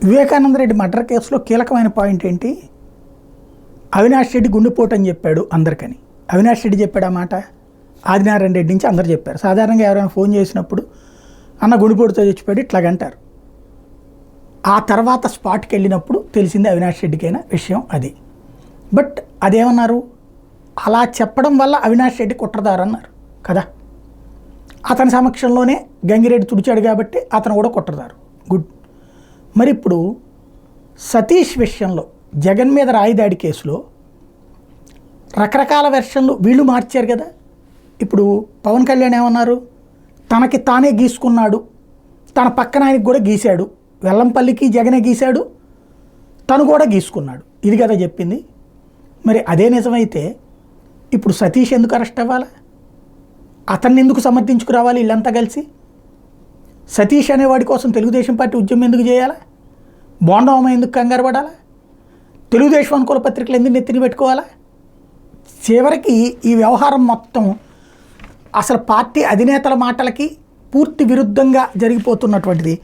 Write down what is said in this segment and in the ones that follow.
Vivekananda Reddy murder కేసులో కీలకమైన point ఏంటి? అవినాష్ రెడ్డి గుండెపోటు అని చెప్పాడు అందరికని. అవినాష్ రెడ్డి చెప్పాడు ఆ మాట, ఆదినారాయణ రెడ్డి నుంచి అందరు చెప్పారు. సాధారణంగా ఎవరైనా ఫోన్ చేసినప్పుడు అన్న గుండెపోటుతో చచ్చిపోయాడు ఇట్లాగంటారు. ఆ తర్వాత స్పాట్కి వెళ్ళినప్పుడు తెలిసింది అవినాష్ రెడ్డికైనా విషయం అది. బట్ అదేమన్నారు, అలా చెప్పడం వల్ల అవినాష్ రెడ్డి కుట్రదారు అన్నారు కదా. అతని సమక్షంలోనే గంగిరెడ్డి తుడిచాడు కాబట్టి అతను కూడా కుట్రదారు. గుడ్. మరి ఇప్పుడు సతీష్ విషయంలో జగన్ మీద రాయిదాడి కేసులో రకరకాల వెర్షన్లు వీళ్ళు మార్చారు కదా. ఇప్పుడు పవన్ కళ్యాణ్ ఏమన్నారు, తనకి తానే గీసుకున్నాడు, తన పక్కన ఆయనకి కూడా గీశాడు, వెల్లంపల్లికి జగనే గీశాడు, తను కూడా గీసుకున్నాడు, ఇది కదా చెప్పింది. మరి అదే నిజమైతే ఇప్పుడు సతీష్ ఎందుకు అరెస్ట్ అవ్వాలి? అతన్ని ఎందుకు సమర్థించుకురావాలి వీళ్ళంతా కలిసి? సతీష్ అనేవాడి కోసం తెలుగుదేశం పార్టీ ఉద్యమం ఎందుకు చేయాలా? బోండమ్మ ఎందుకు కంగారు పడాలా? తెలుగుదేశం అనుకూల పత్రికలు ఎందుకు నెత్తిని పెట్టుకోవాలా? చివరికి ఈ వ్యవహారం మొత్తం అసలు పార్టీ అధినేతల మాటలకి పూర్తి విరుద్ధంగా జరిగిపోతున్నటువంటిది.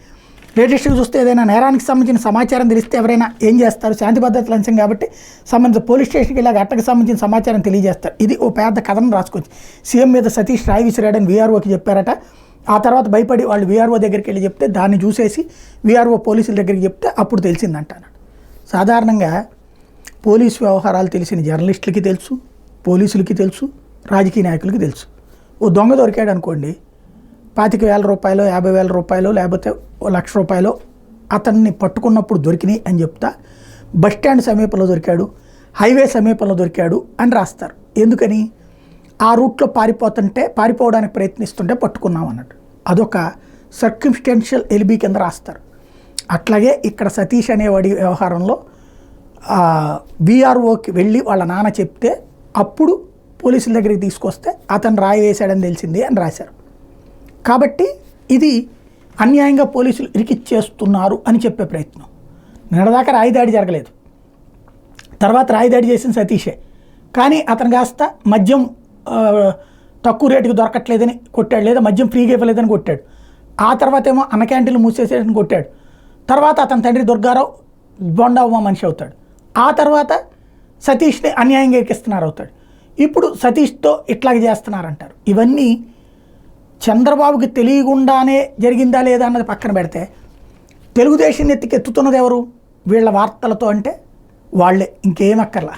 లేటెస్ట్గా చూస్తే ఏదైనా నేరానికి సంబంధించిన సమాచారం తెలిస్తే ఎవరైనా ఏం చేస్తారు? శాంతి భద్రతల అంశం కాబట్టి సంబంధించిన పోలీస్ స్టేషన్కి వెళ్ళి అట్టకు సంబంధించిన సమాచారం తెలియజేస్తారు. ఇది ఓ పెద్ద కథనం రాసుకోవచ్చు. సీఎం మీద సతీష్ రాయి విసిరాడని వీఆర్ఓకి చెప్పారట. ఆ తర్వాత భయపడి వాళ్ళు వీఆర్ఓ దగ్గరికి వెళ్ళి చెప్తే దాన్ని చూసేసి వీఆర్ఓ పోలీసుల దగ్గరికి చెప్తే అప్పుడు తెలిసిందంటాను. సాధారణంగా పోలీసు వ్యవహారాలు తెలిసిన జర్నలిస్టులకి తెలుసు, పోలీసులకి తెలుసు, రాజకీయ నాయకులకి తెలుసు. ఓ దొంగ దొరికాడు అనుకోండి, 25,000 రూపాయలు, 50,000 రూపాయలు, లేకపోతే ₹1,00,000 అతన్ని పట్టుకున్నప్పుడు దొరికినాయి అని చెప్తా. బస్టాండ్ సమీపంలో దొరికాడు, హైవే సమీపంలో దొరికాడు అని రాస్తారు. ఎందుకని? ఆ రూట్లో పారిపోవడానికి ప్రయత్నిస్తుంటే పట్టుకున్నాం అన్నట్టు. అదొక సర్కమ్స్టెన్షియల్ ఎలిబీ కింద రాస్తారు. అట్లాగే ఇక్కడ సతీష్ అనేవాడి వ్యవహారంలో వీఆర్ఓకి వెళ్ళి వాళ్ళ నాన్న చెప్తే అప్పుడు పోలీసుల దగ్గరికి తీసుకొస్తే అతను రాయి వేశాడని తెలిసింది అని రాశారు. కాబట్టి ఇది అన్యాయంగా పోలీసులు ఇరికిచ్చేస్తున్నారు అని చెప్పే ప్రయత్నం. నిన్నదాకా రాయిదాడి జరగలేదు, తర్వాత రాయిదాడి చేసిన సతీషే. కానీ అతను కాస్త మద్యం తక్కువ రేటుకి దొరకట్లేదని కొట్టాడు, లేదా మద్యం ఫ్రీగా ఇవ్వలేదని కొట్టాడు. ఆ తర్వాత ఏమో అన్న క్యాంటీన్లు మూసేసేదని కొట్టాడు. తర్వాత అతని తండ్రి దుర్గారావు బొండమ్మ మనిషి అవుతాడు. ఆ తర్వాత సతీష్ని అన్యాయంగా ఎక్కిస్తున్నారు అవుతాడు. ఇప్పుడు సతీష్తో ఇట్లాగే చేస్తున్నారంటారు. ఇవన్నీ చంద్రబాబుకి తెలియకుండానే జరిగిందా లేదా అన్నది పక్కన పెడితే తెలుగుదేశం ఎత్తుతున్నది ఎవరు? వీళ్ళ వార్తలతో అంటే వాళ్ళే, ఇంకేమక్కర్లా.